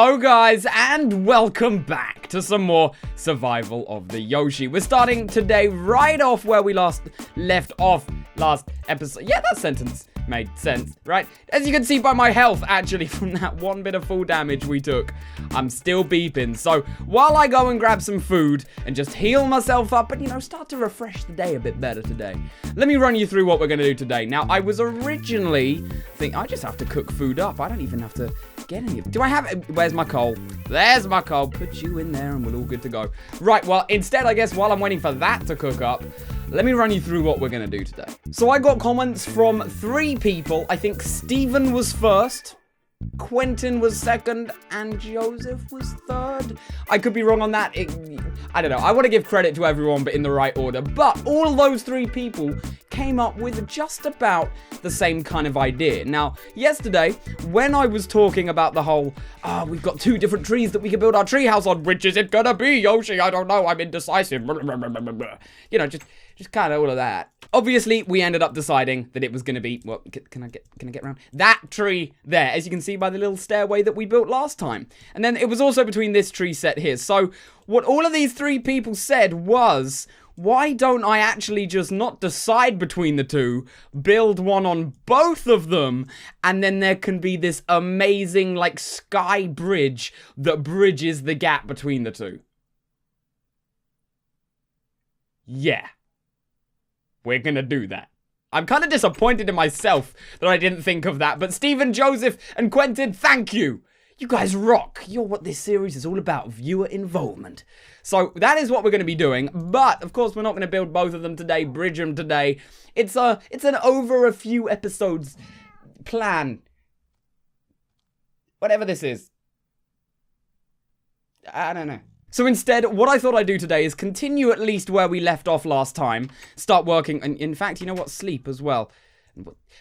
Hello guys, and welcome back to some more Survival of the Yoshi. We're starting today right off where we last left off last episode. Yeah, that sentence made sense, right? As you can see by my health, actually, from that one bit of full damage we took, I'm still beeping. So while I go and grab some food and just heal myself up and, start to refresh the day a bit better today, let me run you through what we're going to do today. Now, I was originally thinking I just have to cook food up. I don't even have to get any of it. Do I have it? Where's my coal? There's my coal. Put you in there and we're all good to go. Right, well, instead, I guess, while I'm waiting for that to cook up, let me run you through what we're going to do today. So I got comments from 3 people. I think Steven was first, Quentin was second, and Joseph was third. I could be wrong on that. I don't know. I want to give credit to everyone, but in the right order. But all those 3 people came up with just about the same kind of idea. Now, yesterday, when I was talking about the whole, we've got 2 different trees that we can build our treehouse on, which is it gonna be, Yoshi? I don't know. I'm indecisive. Just kind of all of that. Obviously, we ended up deciding that it was going to be, well, can I get around? That tree there, as you can see by the little stairway that we built last time. And then it was also between this tree set here. So what all of these 3 people said was, why don't I actually just not decide between the 2, build one on both of them, and then there can be this amazing, sky bridge that bridges the gap between the 2. Yeah. We're gonna do that. I'm kind of disappointed in myself that I didn't think of that, but Stephen, Joseph, and Quentin, thank you. You guys rock. You're what this series is all about, viewer involvement. So that is what we're going to be doing, but of course we're not going to build both of them today, bridge them today. It's an over a few episodes plan. Whatever this is. I don't know. So instead, what I thought I'd do today is continue at least where we left off last time. Start working, and in fact, you know what? Sleep as well.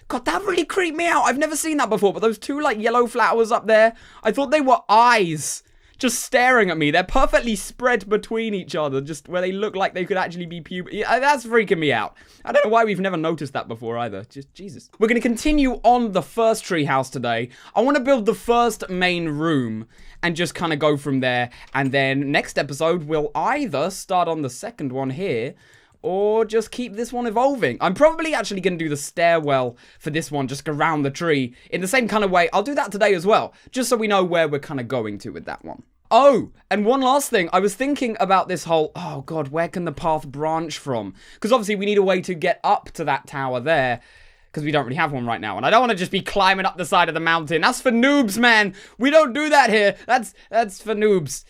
God, that really creeped me out. I've never seen that before, but those 2, yellow flowers up there, I thought they were eyes just staring at me. They're perfectly spread between each other, just where they look like they could actually be that's freaking me out. I don't know why we've never noticed that before either. Just, Jesus. We're going to continue on the first treehouse today. I want to build the first main room and just kind of go from there. And then next episode, we'll either start on the second one here, or just keep this one evolving. I'm probably actually going to do the stairwell for this one, just around the tree, in the same kind of way. I'll do that today as well, just so we know where we're kind of going to with that one. Oh, and one last thing. I was thinking about this whole, oh God, where can the path branch from? Because obviously we need a way to get up to that tower there, because we don't really have one right now. And I don't want to just be climbing up the side of the mountain. That's for noobs, man. We don't do that here. That's for noobs.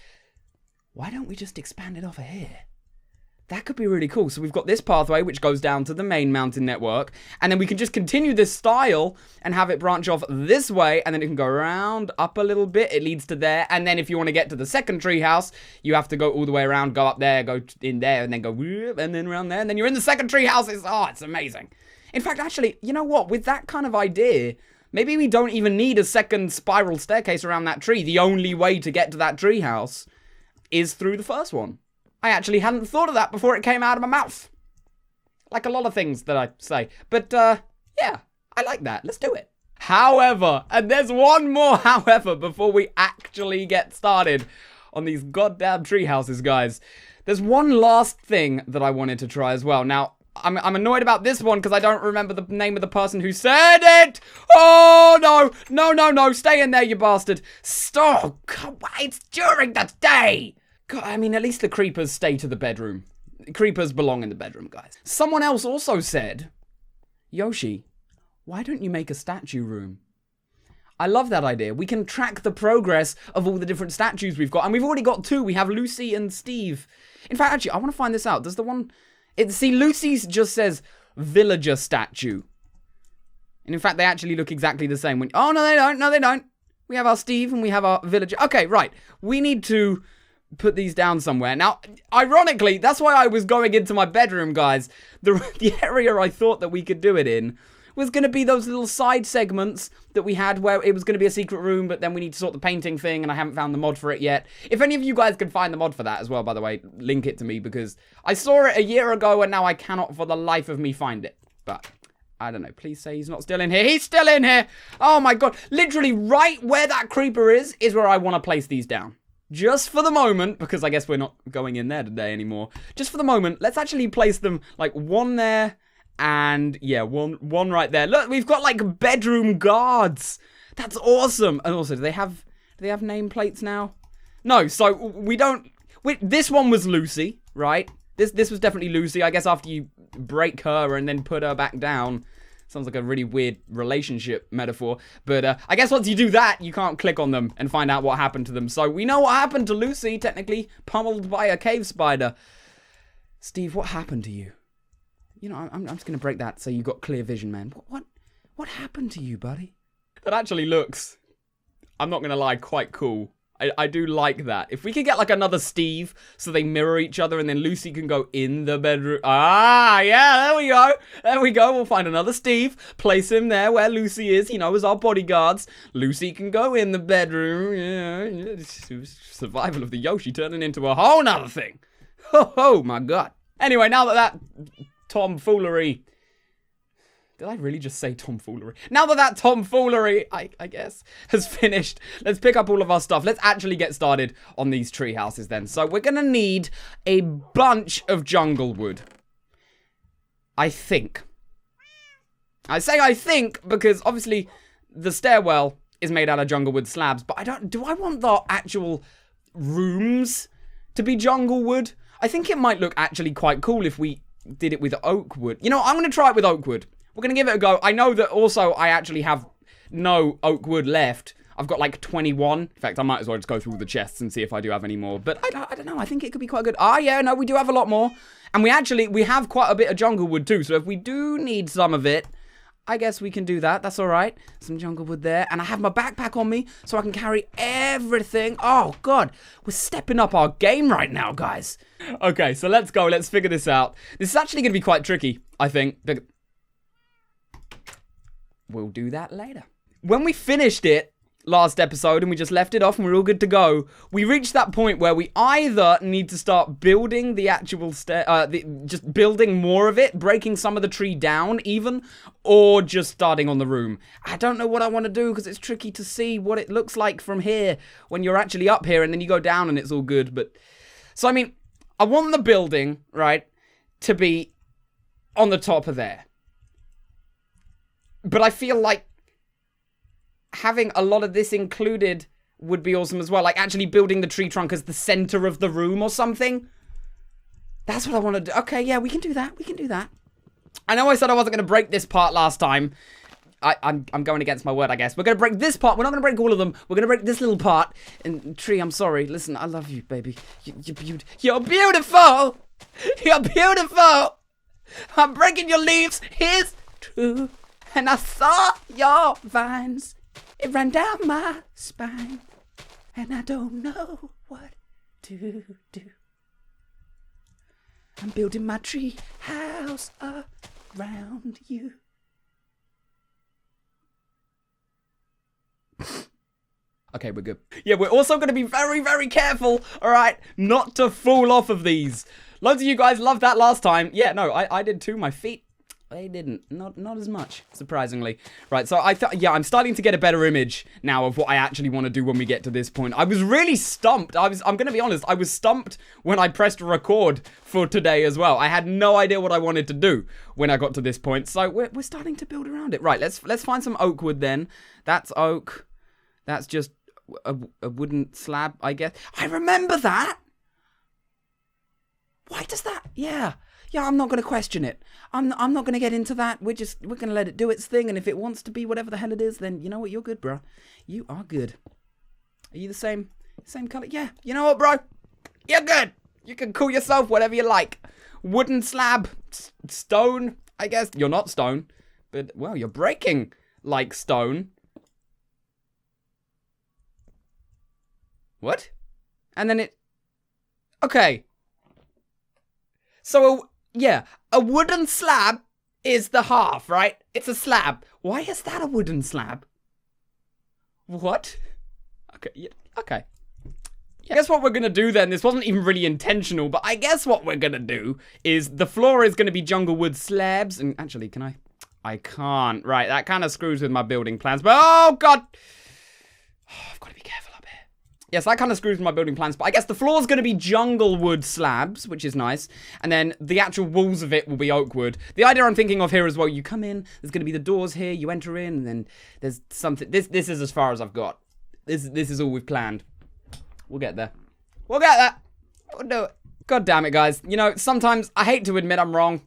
Why don't we just expand it off of here? That could be really cool. So we've got this pathway, which goes down to the main mountain network. And then we can just continue this style and have it branch off this way. And then it can go around, up a little bit. It leads to there. And then if you want to get to the second treehouse, you have to go all the way around, go up there, go in there, and then go, and then around there. And then you're in the second treehouse. It's amazing. In fact, actually, you know what? With that kind of idea, maybe we don't even need a second spiral staircase around that tree. The only way to get to that treehouse is through the first one. I actually hadn't thought of that before it came out of my mouth. Like a lot of things that I say. But, yeah, I like that. Let's do it. However, and there's one more however before we actually get started on these goddamn tree houses, guys. There's one last thing that I wanted to try as well. Now, I'm annoyed about this one because I don't remember the name of the person who said it. Oh, no. Stay in there, you bastard. Stop. It's during the day. God, I mean, at least the creepers stay to the bedroom. Creepers belong in the bedroom, guys. Someone else also said, Yoshi, why don't you make a statue room? I love that idea. We can track the progress of all the different statues we've got. And we've already got 2. We have Lucy and Steve. In fact, actually, I want to find this out. Does the one... See, Lucy's just says villager statue. And in fact, they actually look exactly the same. Oh, no, they don't. No, they don't. We have our Steve and we have our villager. Okay, right. We need to put these down somewhere. Now, ironically, that's why I was going into my bedroom, guys. The area I thought that we could do it in was going to be those little side segments that we had where it was going to be a secret room, but then we need to sort the painting thing, and I haven't found the mod for it yet. If any of you guys can find the mod for that as well, by the way, link it to me, because I saw it a year ago, and now I cannot for the life of me find it. But I don't know. Please say he's not still in here. He's still in here. Oh my god. Literally right where that creeper is where I want to place these down. Just for the moment, because I guess we're not going in there today anymore. Just for the moment, let's actually place them like one there and yeah, one right there. Look, we've got like bedroom guards. That's awesome. And also, do they have nameplates now? No, so we don't. This one was Lucy, right? This was definitely Lucy. I guess after you break her and then put her back down. Sounds like a really weird relationship metaphor. But I guess once you do that, you can't click on them and find out what happened to them. So we know what happened to Lucy, technically. Pummeled by a cave spider. Steve, what happened to you? You know, I'm just going to break that so you got clear vision, man. What happened to you, buddy? That actually looks, I'm not going to lie, quite cool. I do like that. If we could get like another Steve so they mirror each other and then Lucy can go in the bedroom. Ah, yeah, there we go. There we go. We'll find another Steve. Place him there where Lucy is, you know, as our bodyguards. Lucy can go in the bedroom. Yeah. Survival of the Yoshi turning into a whole nother thing. Oh my god. Anyway, now that tomfoolery... Did I really just say tomfoolery? Now that tomfoolery, I guess, has finished, let's pick up all of our stuff. Let's actually get started on these tree houses then. So we're going to need a bunch of jungle wood. I think. I say I think because obviously the stairwell is made out of jungle wood slabs. But do I want the actual rooms to be jungle wood? I think it might look actually quite cool if we did it with oak wood. You know, I'm going to try it with oak wood. We're going to give it a go. I know that also I actually have no oak wood left. I've got like 21. In fact, I might as well just go through the chests and see if I do have any more. But I don't know. I think it could be quite good. Ah, yeah, no, we do have a lot more. And we have quite a bit of jungle wood too. So if we do need some of it, I guess we can do that. That's all right. Some jungle wood there. And I have my backpack on me so I can carry everything. Oh, God. We're stepping up our game right now, guys. Okay, so let's go. Let's figure this out. This is actually going to be quite tricky, I think. We'll do that later. When we finished it last episode and we just left it off and we're all good to go, we reached that point where we either need to start building the actual just building more of it, breaking some of the tree down even, or just starting on the room. I don't know what I want to do because it's tricky to see what it looks like from here when you're actually up here and then you go down and it's all good. But so, I mean, I want the building, right, to be on the top of there. But I feel like having a lot of this included would be awesome as well. Like actually building the tree trunk as the center of the room or something. That's what I want to do. Okay, yeah, we can do that. We can do that. I know I said I wasn't going to break this part last time. I'm going against my word, I guess. We're going to break this part. We're not going to break all of them. We're going to break this little part. And Tree, I'm sorry. Listen, I love you, baby. You're beautiful. You're beautiful. I'm breaking your leaves. Here's true. And I saw your vines. It ran down my spine. And I don't know what to do. I'm building my tree house around you. Okay, we're good. Yeah, we're also going to be very, very careful, all right, not to fall off of these. Loads of you guys loved that last time. Yeah, no, I did too. My feet. They didn't. Not as much, surprisingly. Right, so I'm starting to get a better image now of what I actually want to do when we get to this point. I was really stumped. I'm going to be honest. I was stumped when I pressed record for today as well. I had no idea what I wanted to do when I got to this point. So we're starting to build around it. Right, let's find some oak wood then. That's oak. That's just a wooden slab, I guess. I remember that. Why does that? Yeah, I'm not going to question it. I'm not going to get into that. We're going to let it do its thing. And if it wants to be whatever the hell it is, then you know what? You're good, bro. You are good. Are you the same color? Yeah. You know what, bro? You're good. You can call yourself whatever you like. Wooden slab. Stone, I guess. You're not stone. But, well, you're breaking like stone. What? And then it... Okay. So, yeah, a wooden slab is the half, right? It's a slab. Why is that a wooden slab? What? Okay, yeah, okay. I guess what we're going to do then, this wasn't even really intentional, but I guess what we're going to do is the floor is going to be jungle wood slabs. And actually, can I I can't. Right, that kind of screws with my building plans. But, oh, God. Oh, I've got to be careful up here. Yes, that kind of screws with my building plans. But I guess the floor's going to be jungle wood slabs, which is nice. And then the actual walls of it will be oak wood. The idea I'm thinking of here as well, you come in, there's going to be the doors here, you enter in, and then there's something. This is as far as I've got. This is all we've planned. We'll get there. We'll get there. We'll do it. God damn it, guys. You know, sometimes I hate to admit I'm wrong,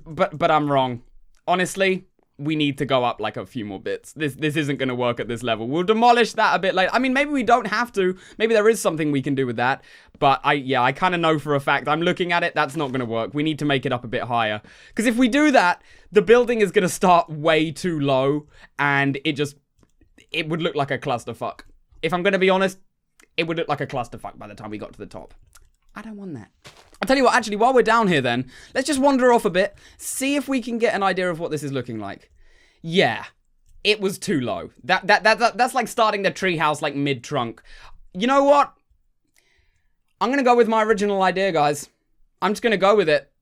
but I'm wrong. Honestly, we need to go up like a few more bits. This isn't going to work at this level. We'll demolish that a bit later. I mean, maybe we don't have to. Maybe there is something we can do with that. But I kind of know for a fact. I'm looking at it. That's not going to work. We need to make it up a bit higher. Because if we do that, the building is going to start way too low. And it would look like a clusterfuck. If I'm going to be honest, it would look like a clusterfuck by the time we got to the top. I don't want that. I'll tell you what, actually, while we're down here then, let's just wander off a bit, see if we can get an idea of what this is looking like. Yeah, it was too low. That's like starting the treehouse like mid-trunk. You know what? I'm going to go with my original idea, guys. I'm just going to go with it.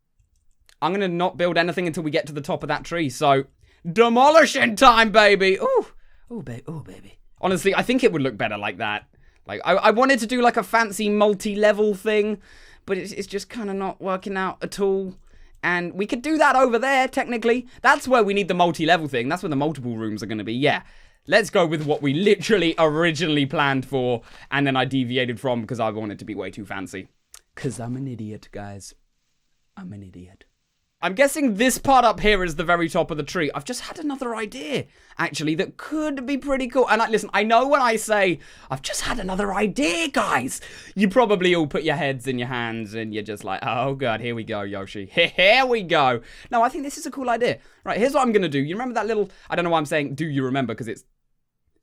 I'm going to not build anything until we get to the top of that tree. So, demolishing time, baby. Ooh, baby. Honestly, I think it would look better like that. Like, I wanted to do like a fancy multi-level thing, but it's just kind of not working out at all. And we could do that over there, technically. That's where we need the multi-level thing. That's where the multiple rooms are going to be. Yeah, let's go with what we literally originally planned for, and then I deviated from because I wanted to be way too fancy. Because I'm an idiot, guys. I'm an idiot. I'm guessing this part up here is the very top of the tree. I've just had another idea, actually, that could be pretty cool. And listen, I know when I say, I've just had another idea, guys, you probably all put your heads in your hands and you're just like, oh, God, here we go, Yoshi. Here we go. No, I think this is a cool idea. Right, here's what I'm going to do. You remember that little, I don't know why I'm saying, do you remember? Because it's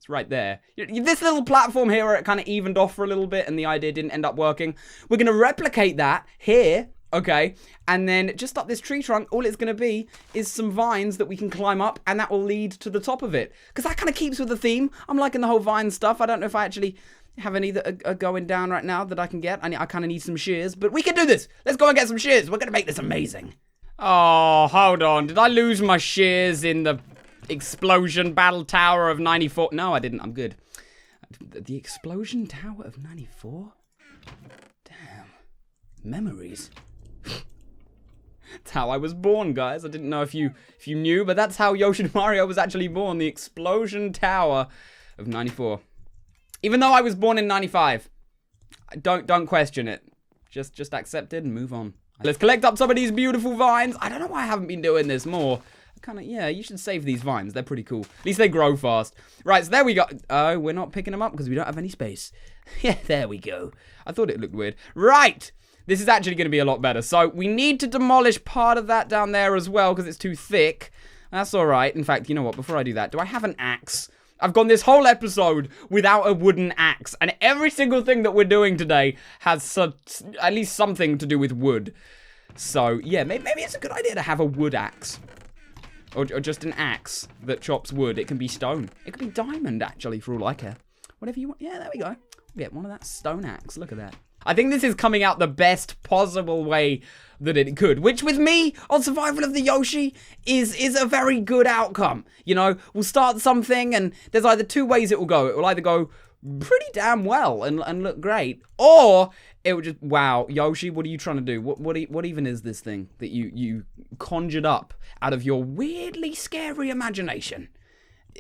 right there. This little platform here where it kind of evened off for a little bit and the idea didn't end up working. We're going to replicate that here. Okay, and then just up this tree trunk, all it's going to be is some vines that we can climb up, and that will lead to the top of it. Because that kind of keeps with the theme. I'm liking the whole vine stuff. I don't know if I actually have any that are going down right now that I can get. I kind of need some shears, but we can do this. Let's go and get some shears. We're going to make this amazing. Oh, hold on. Did I lose my shears in the explosion battle tower of 94? No, I didn't. I'm good. The explosion tower of 94? Damn. Memories. That's how I was born, guys. I didn't know if you knew, but that's how YoshiToMario was actually born. The Explosion Tower of 94. Even though I was born in 95. Don't question it. Just accept it and move on. Let's collect up some of these beautiful vines. I don't know why I haven't been doing this more. Yeah, you should save these vines. They're pretty cool. At least they grow fast. Right, so there we go. Oh, we're not picking them up because we don't have any space. Yeah, there we go. I thought it looked weird. Right. This is actually going to be a lot better. So we need to demolish part of that down there as well because it's too thick. That's all right. In fact, you know what? Before I do that, do I have an axe? I've gone this whole episode without a wooden axe. And every single thing that we're doing today has at least something to do with wood. So, yeah, maybe it's a good idea to have a wood axe. Or just an axe that chops wood. It can be stone. It could be diamond, actually, for all I care. Whatever you want. Yeah, there we go. Get one of that stone axe. Look at that. I think this is coming out the best possible way that it could, which with me on Survival of the Yoshi is a very good outcome. You know, we'll start something and there's either two ways it will go. It will either go pretty damn well and look great, or it will just, wow, Yoshi, what are you trying to do? What even is this thing that you conjured up out of your weirdly scary imagination?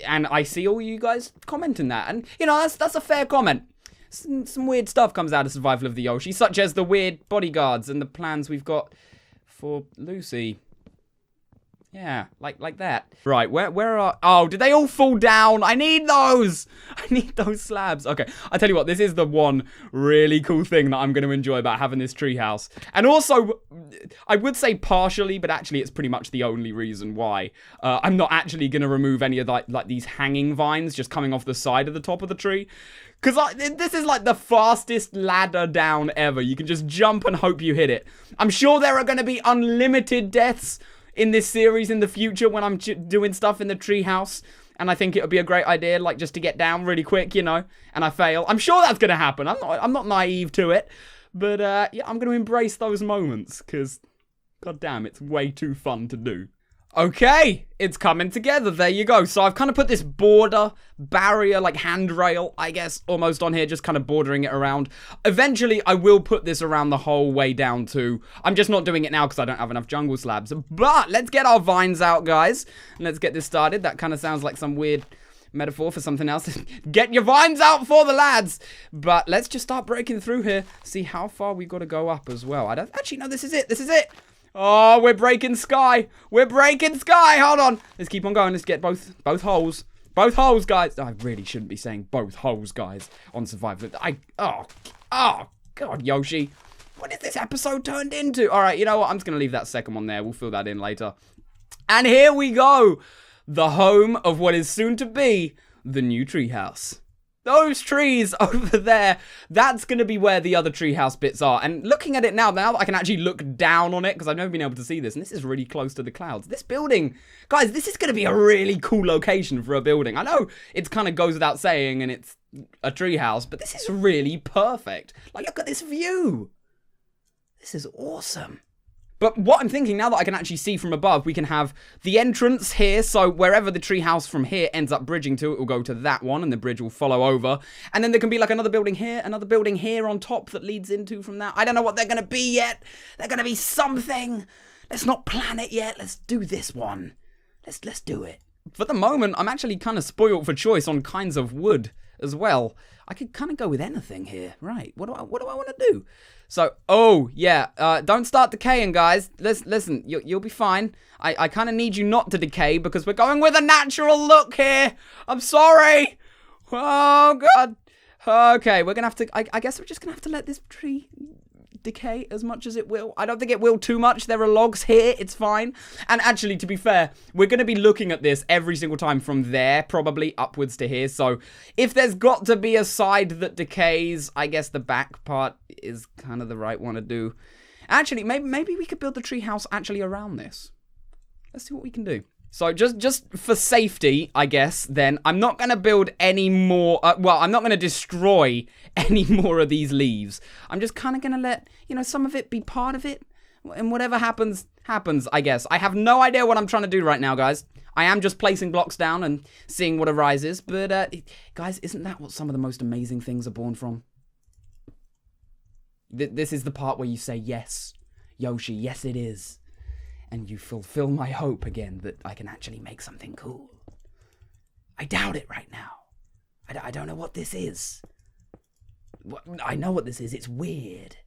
And I see all you guys commenting that, and you know, that's a fair comment. Some weird stuff comes out of Survival of the Yoshi, such as the weird bodyguards and the plans we've got for Lucy. Yeah, like that. Right, where are... Oh, did they all fall down? I need those! I need those slabs. Okay, I tell you what, this is the one really cool thing that I'm going to enjoy about having this treehouse. And also, I would say partially, but actually it's pretty much the only reason why. I'm not actually going to remove any of like these hanging vines just coming off the side of the top of the tree. Because this is like the fastest ladder down ever. You can just jump and hope you hit it. I'm sure there are going to be unlimited deaths in this series in the future when I'm doing stuff in the treehouse. And I think it would be a great idea, like, just to get down really quick, you know, and I fail. I'm sure that's going to happen. I'm not naive to it. But, yeah, I'm going to embrace those moments because, god damn, it's way too fun to do. Okay, it's coming together. There you go. So I've kind of put this border barrier, like handrail, I guess, almost on here, just kind of bordering it around. Eventually, I will put this around the whole way down too. I'm just not doing it now because I don't have enough jungle slabs. But let's get our vines out, guys. And let's get this started. That kind of sounds like some weird metaphor for something else. Get your vines out for the lads. But let's just start breaking through here. See how far we've got to go up as well. I don't actually know. This is it. This is it. Oh, we're breaking sky. We're breaking sky. Hold on. Let's keep on going. Let's get both holes. Both holes, guys. I really shouldn't be saying both holes, guys, on Survivor. Oh, God, Yoshi. What is this episode turned into? All right, you know what? I'm just going to leave that second one there. We'll fill that in later. And here we go. The home of what is soon to be the new treehouse. Those trees over there, that's going to be where the other treehouse bits are. And looking at it now that I can actually look down on it, because I've never been able to see this, and this is really close to the clouds. This building, guys, this is going to be a really cool location for a building. I know it kind of goes without saying, and it's a treehouse, but this is really perfect. Like, look at this view. This is awesome. But what I'm thinking, now that I can actually see from above, we can have the entrance here. So wherever the treehouse from here ends up bridging to, it will go to that one, and the bridge will follow over. And then there can be like another building here on top that leads into from that. I don't know what they're going to be yet. They're going to be something. Let's not plan it yet. Let's do this one. Let's do it. For the moment, I'm actually kind of spoiled for choice on kinds of wood as well. I could kind of go with anything here. Right. What do I want to do? So, oh, yeah, don't start decaying, guys. Listen, you'll be fine. I kind of need you not to decay because we're going with a natural look here. I'm sorry. Oh, God. Okay, we're going to have to, I guess we're just going to have to let this tree decay as much as it will. I don't think it will too much. There are logs here. It's fine. And actually, to be fair, we're going to be looking at this every single time from there, probably upwards to here. So if there's got to be a side that decays, I guess the back part is kind of the right one to do. Actually, maybe we could build the treehouse actually around this. Let's see what we can do. So just for safety, I guess, then, I'm not going to build any more, I'm not going to destroy any more of these leaves. I'm just kind of going to let, some of it be part of it, and whatever happens, happens, I guess. I have no idea what I'm trying to do right now, guys. I am just placing blocks down and seeing what arises, but, guys, isn't that what some of the most amazing things are born from? This is the part where you say, yes, Yoshi, yes it is. And you fulfill my hope again that I can actually make something cool. I doubt it right now. I don't know what this is. I know what this is. It's weird.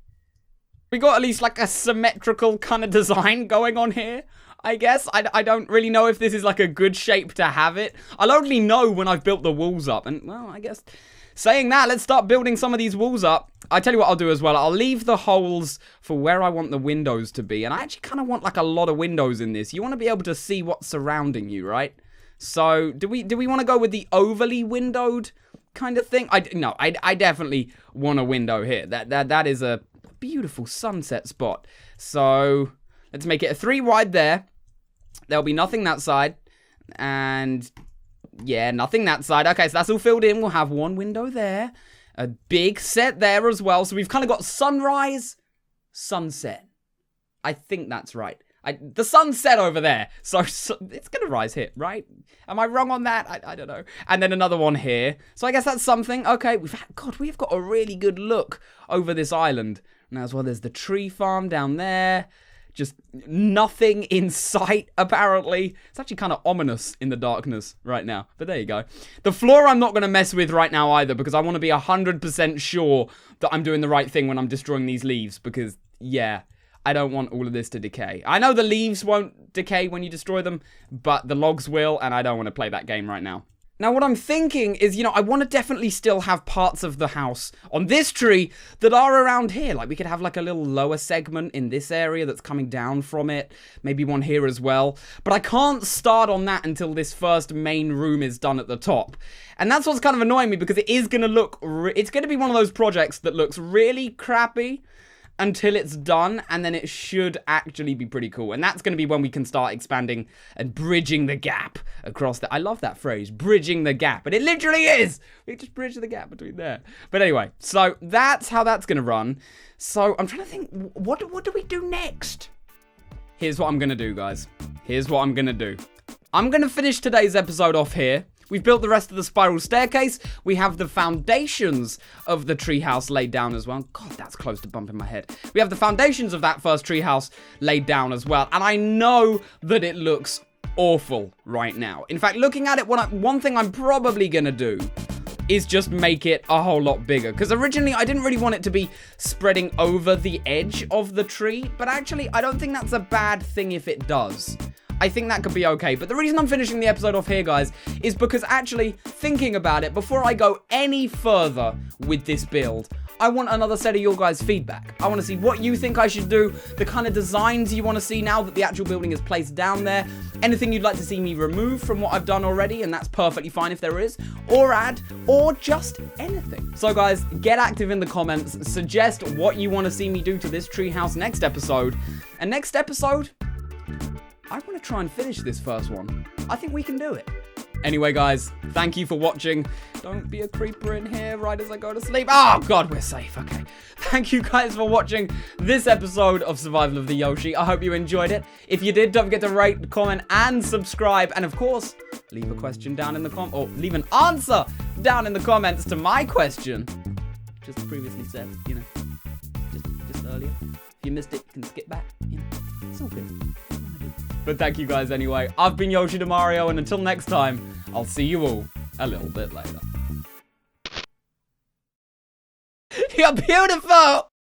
We got at least like a symmetrical kind of design going on here, I guess. I don't really know if this is like a good shape to have it. I'll only know when I've built the walls up. And, well, I guess saying that, let's start building some of these walls up. I tell you what I'll do as well. I'll leave the holes for where I want the windows to be. And I actually kind of want like a lot of windows in this. You want to be able to see what's surrounding you, right? So do we want to go with the overly windowed kind of thing? I definitely want a window here. That is a beautiful sunset spot. So let's make it a 3 wide there. There'll be nothing that side. And yeah, nothing that side. Okay, so that's all filled in. We'll have one window there. A big set there as well. So we've kind of got sunrise, sunset. I think that's right. The sun's set over there. So it's going to rise here, right? Am I wrong on that? I don't know. And then another one here. So I guess that's something. Okay, we've got a really good look over this island. Now as well, there's the tree farm down there. Just nothing in sight, apparently. It's actually kind of ominous in the darkness right now. But there you go. The floor I'm not going to mess with right now either, because I want to be 100% sure that I'm doing the right thing when I'm destroying these leaves. Because, yeah, I don't want all of this to decay. I know the leaves won't decay when you destroy them, but the logs will, and I don't want to play that game right now. Now, what I'm thinking is, I want to definitely still have parts of the house on this tree that are around here. Like, we could have, like, a little lower segment in this area that's coming down from it. Maybe one here as well. But I can't start on that until this first main room is done at the top. And that's what's kind of annoying me, because it is going to look... it's going to be one of those projects that looks really crappy until it's done, and then it should actually be pretty cool. And that's going to be when we can start expanding and bridging the gap across the... I love that phrase, bridging the gap. And it literally is! We just bridge the gap between there. But anyway, so that's how that's going to run. So I'm trying to think, what do we do next? here's what I'm going to do, guys. Here's what I'm going to do. I'm going to finish today's episode off here. We've built the rest of the spiral staircase. We have the foundations of the treehouse laid down as well. God, that's close to bumping my head. We have the foundations of that first treehouse laid down as well. And I know that it looks awful right now. In fact, looking at it, one thing I'm probably going to do is just make it a whole lot bigger. Because originally, I didn't really want it to be spreading over the edge of the tree. But actually, I don't think that's a bad thing if it does. I think that could be okay. But the reason I'm finishing the episode off here, guys, is because actually thinking about it, before I go any further with this build, I want another set of your guys' feedback. I want to see what you think I should do, the kind of designs you want to see now that the actual building is placed down there, anything you'd like to see me remove from what I've done already, and that's perfectly fine if there is, or add, or just anything. So guys, get active in the comments, suggest what you want to see me do to this treehouse next episode, and next episode, I want to try and finish this first one. I think we can do it. Anyway, guys, thank you for watching. Don't be a creeper in here right as I go to sleep. Oh, God, we're safe. Okay. Thank you guys for watching this episode of Survival of the Yoshi. I hope you enjoyed it. If you did, don't forget to rate, comment, and subscribe. And, of course, leave a question down in the or leave an answer down in the comments to my question. Just previously said, you know, just earlier. If you missed it, you can skip back. You know, it's all good. But thank you guys anyway. I've been YoshiToMario, and until next time, I'll see you all a little bit later. You're beautiful!